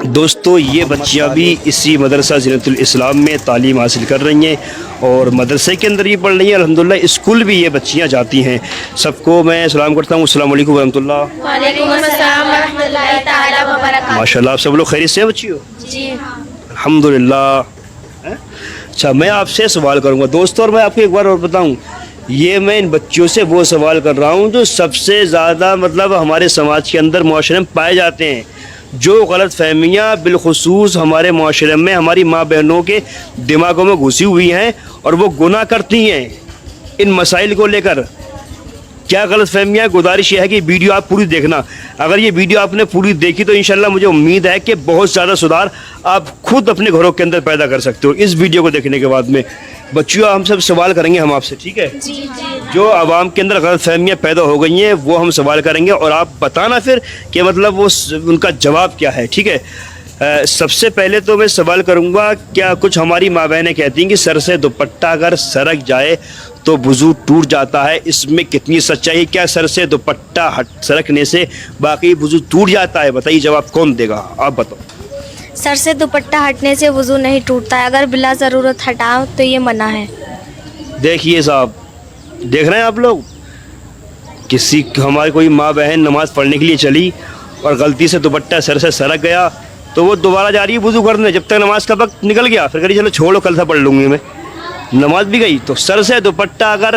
دوستو یہ بچیاں بھی اسی مدرسہ زینت الاسلام میں تعلیم حاصل کر رہی ہیں اور مدرسے کے اندر یہ پڑھ رہی ہیں. الحمدللہ اسکول بھی یہ بچیاں جاتی ہیں. سب کو میں سلام کرتا ہوں. السلام علیکم ورحمۃ اللہ. وعلیکم السلام ورحمۃ اللہ تعالیٰ وبرکاتہ. ماشاء اللہ آپ سب لوگ خیریت سے ہیں بچیوں؟ جی الحمدللہ. اچھا میں آپ سے سوال کروں گا دوستو, اور میں آپ کو ایک بار اور بتاؤں, یہ میں ان بچیوں سے وہ سوال کر رہا ہوں جو سب سے زیادہ ہمارے سماج کے اندر معاشرے میں پائے جاتے ہیں. جو غلط فہمیاں بالخصوص ہمارے معاشرے میں ہماری ماں بہنوں کے دماغوں میں گھسی ہوئی ہیں اور وہ گناہ کرتی ہیں ان مسائل کو لے کر. کیا غلط فہمیاں؟ گزارش یہ ہے کہ ویڈیو آپ پوری دیکھنا. اگر یہ ویڈیو آپ نے پوری دیکھی تو انشاءاللہ مجھے امید ہے کہ بہت زیادہ سدھار آپ خود اپنے گھروں کے اندر پیدا کر سکتے ہو اس ویڈیو کو دیکھنے کے بعد میں. بچیوں ہم سب سوال کریں گے ہم آپ سے, ٹھیک ہے؟ جو عوام کے اندر غلط فہمیاں پیدا ہو گئی ہیں وہ ہم سوال کریں گے اور آپ بتانا پھر کہ وہ ان کا جواب کیا ہے, ٹھیک ہے؟ سب سے پہلے تو میں سوال کروں گا, کیا کچھ ہماری ماں بہنیں کہتی ہیں کہ سر سے دوپٹہ اگر سرک جائے تو وضو ٹوٹ جاتا ہے, اس میں کتنی سچائی؟ کیا سر سے دوپٹہ سرکنے سے باقی وضو ٹوٹ جاتا ہے؟ بتائیے جواب کون دے گا, آپ بتاؤ. سر سے دوپٹہ ہٹنے سے وضو نہیں ٹوٹتا ہے, اگر بلا ضرورت ہٹاؤ تو یہ منع ہے. دیکھیے صاحب, دیکھ رہے ہیں آپ لوگ, ہماری کوئی ماں بہن نماز پڑھنے کے لیے چلی اور غلطی سے دوپٹہ سر سے سرک گیا تو وہ دوبارہ جا رہی ہے وضو کرنے, جب تک نماز کا وقت نکل گیا پھر کہی چلو چھوڑو کل سے پڑھ لوں گی میں. نماز بھی گئی. تو سر سے دوپٹہ اگر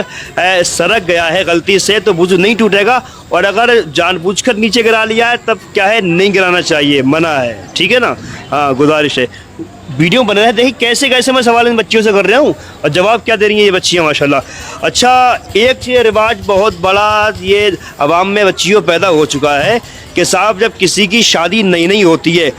سرک گیا ہے غلطی سے تو وضو نہیں ٹوٹے گا, اور اگر جان بوجھ کر نیچے گرا لیا ہے تب کیا ہے, نہیں گرانا چاہیے, منع ہے, ٹھیک ہے نا؟ ہاں گزارش ہے. ویڈیو بنا ہے, دیکھیں کیسے کیسے میں سوال ان بچیوں سے کر رہا ہوں اور جواب کیا دے رہی ہیں یہ بچیاں ماشاءاللہ. اچھا ایک یہ رواج بہت بڑا یہ عوام میں بچیوں پیدا ہو چکا ہے کہ صاحب جب کسی کی شادی نئی ہوتی ہے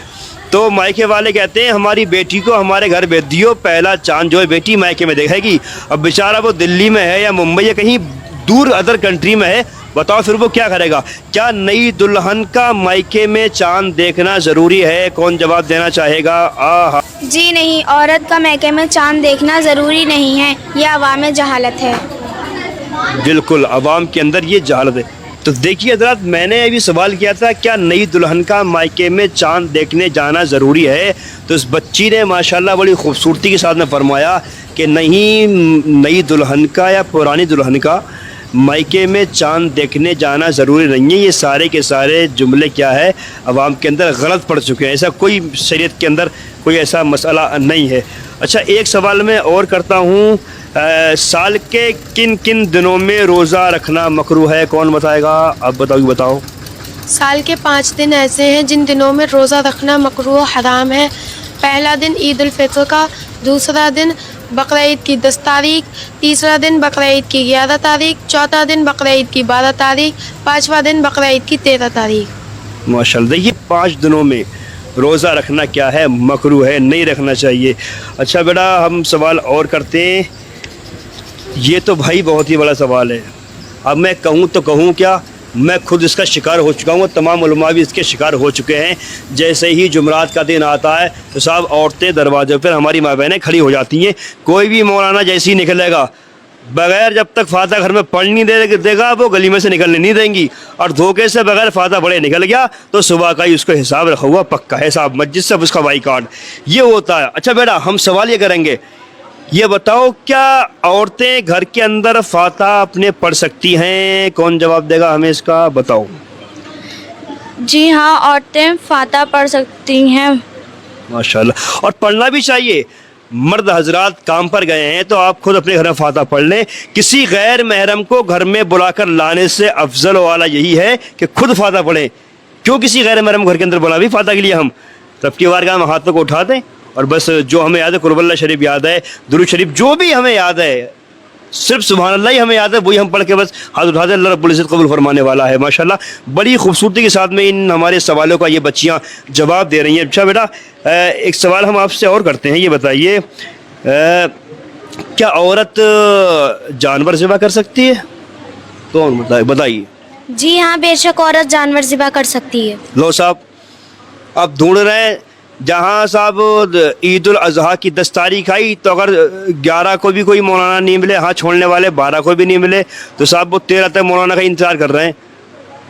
تو مائکے والے کہتے ہیں ہماری بیٹی کو ہمارے گھر بھیج دیو, پہلا چاند جو ہے بیٹی مائکے میں دیکھے گی. اب بیچارہ وہ دلی میں ہے یا ممبئی یا کہیں دور ادر کنٹری میں ہے, بتاؤ پھر وہ کیا کرے گا؟ کیا نئی دلہن کا مائکے میں چاند دیکھنا ضروری ہے؟ کون جواب دینا چاہے گا؟ جی نہیں, عورت کا میکے میں چاند دیکھنا ضروری نہیں ہے, یہ عوام جہالت ہے. بالکل عوام کے اندر یہ جہالت ہے. تو دیکھیے حضرات, میں نے ابھی سوال کیا تھا کیا نئی دلہن کا مائکے میں چاند دیکھنے جانا ضروری ہے, تو اس بچی نے ماشاءاللہ بڑی خوبصورتی کے ساتھ میں فرمایا کہ نہیں, نئی دلہن کا یا پرانی دلہن کا مائکے میں چاند دیکھنے جانا ضروری نہیں ہے. یہ سارے کے سارے جملے کیا ہے عوام کے اندر غلط پڑ چکے ہیں, ایسا کوئی شریعت کے اندر کوئی ایسا مسئلہ نہیں ہے. اچھا ایک سوال میں اور کرتا ہوں, سال کے کن کن دنوں میں روزہ رکھنا مکروہ ہے؟ کون بتائے گا؟ آپ بتاؤ. سال کے 5 دن ایسے ہیں جن دنوں میں روزہ رکھنا مکروہ حرام ہے. پہلا دن عید الفطر کا, دوسرا دن بقرعید کی 10 تاریخ, تیسرا دن بقرعید کی 11 تاریخ, چوتھا دن بقرعید کی 12 تاریخ, پانچواں دن بقرعید کی 13 تاریخ. ماشاءاللہ. دیکھیے 5 دنوں میں روزہ رکھنا کیا ہے, مکروہ ہے, نہیں رکھنا چاہیے. اچھا بیٹا ہم سوال اور کرتے ہیں. یہ تو بھائی بہت ہی بڑا سوال ہے. اب میں کہوں تو کہوں کیا, میں خود اس کا شکار ہو چکا ہوں, تمام علماء بھی اس کے شکار ہو چکے ہیں. جیسے ہی جمعرات کا دن آتا ہے تو صاحب عورتیں دروازوں پر ہماری ماں بہنیں کھڑی ہو جاتی ہیں. کوئی بھی مولانا جیسی نکلے گا بغیر جب تک فاتحہ گھر میں پڑھ نہیں دے گا وہ گلی میں سے نکلنے نہیں دیں گی, اور دھوکے سے بغیر فاتحہ پڑھے نکل گیا تو صبح کا ہی اس کو حساب رکھا ہوا پکا ہے صاحب, مسجد سے اس کا بائی کارڈ یہ ہوتا ہے. اچھا بیٹا ہم سوال یہ کریں گے, یہ بتاؤ کیا عورتیں گھر کے اندر فاتحہ اپنے پڑھ سکتی ہیں؟ کون جواب دے گا ہمیں اس کا؟ بتاؤ. جی ہاں, عورتیں فاتحہ پڑھ سکتی ہیں. ماشاءاللہ, اور پڑھنا بھی چاہیے. مرد حضرات کام پر گئے ہیں تو آپ خود اپنے گھر میں فاتحہ پڑھ لیں. کسی غیر محرم کو گھر میں بلا کر لانے سے افضل والا یہی ہے کہ خود فاتحہ پڑھیں. کیوں کسی غیر محرم گھر کے اندر بلا بھی فاتحہ کے لیے ہم رب کی بارگاہ میں ہاتھوں کو اٹھا دیں, اور بس جو ہمیں یاد ہے قرب اللہ شریف یاد ہے, درود شریف جو بھی ہمیں یاد ہے, صرف سبحان اللہ ہی ہمیں یاد ہے, وہی ہم پڑھ کے بس ہاتھ اٹھا دیں. اللہ رب العزت قبول فرمانے والا ہے. ماشاءاللہ بڑی خوبصورتی کے ساتھ میں ان ہمارے سوالوں کا یہ بچیاں جواب دے رہی ہیں. اچھا بیٹا ایک سوال ہم آپ سے اور کرتے ہیں, یہ بتائیے کیا عورت جانور ذبح کر سکتی ہے؟ کون بتائیے. جی ہاں, بے شک عورت جانور ذبح کر سکتی ہے. لو صاحب آپ ڈھونڈ رہے ہیں جہاں صاحب عید الاضحیٰ کی 10 تاریخ آئی تو اگر 11 کو بھی کوئی مولانا نہیں ملے, ہاں چھوڑنے والے 12 کو بھی نہیں ملے, تو صاحب وہ 13 تک مولانا کا انتظار کر رہے ہیں.